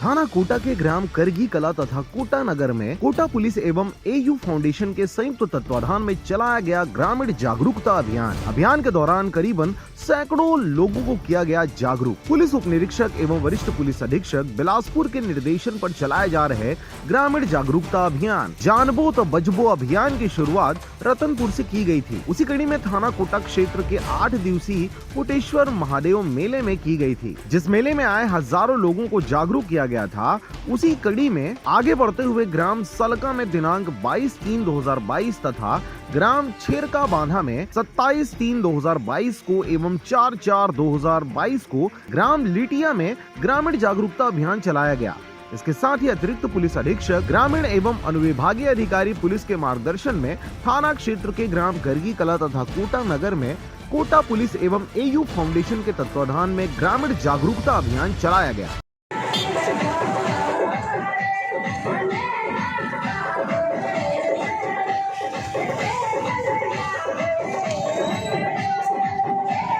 थाना कोटा के ग्राम करगी कला तथा कोटा नगर में कोटा पुलिस एवं एयू फाउंडेशन के संयुक्त तत्वाधान में चलाया गया ग्रामीण जागरूकता अभियान के दौरान करीबन सैकड़ों लोगों को किया गया जागरूक। पुलिस उप निरीक्षक एवं वरिष्ठ पुलिस अधीक्षक बिलासपुर के निर्देशन पर चलाए जा रहे ग्रामीण जागरूकता अभियान जानबो तो बचबो अभियान की शुरुआत रतनपुर से की गई थी। उसी कड़ी में थाना कोटा क्षेत्र के 8 दिवसीय कोटेश्वर महादेव मेले में की गई थी, जिस मेले में आए हजारों लोगों को जागरूक किया गया था। उसी कड़ी में आगे बढ़ते हुए ग्राम सलका में दिनांक 22/3/2022 तथा ग्राम छेरका बांधा में 27/3/2022 को एवं 4/4/2022 को ग्राम लिटिया में ग्रामीण जागरूकता अभियान चलाया गया। इसके साथ ही अतिरिक्त पुलिस अधीक्षक ग्रामीण एवं अनुविभागीय अधिकारी पुलिस के मार्गदर्शन में थाना क्षेत्र के ग्राम गर्गी कला तथा कोटा नगर में कोटा पुलिस एवं एयू फाउंडेशन के तत्वाधान में ग्रामीण जागरूकता अभियान चलाया गया।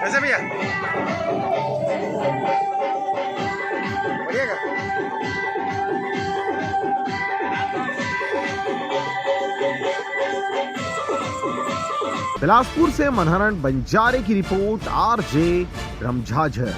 कैसे भैया बढ़िया। बिलासपुर से मनहरण बंजारे की रिपोर्ट, RJ रमझाझर।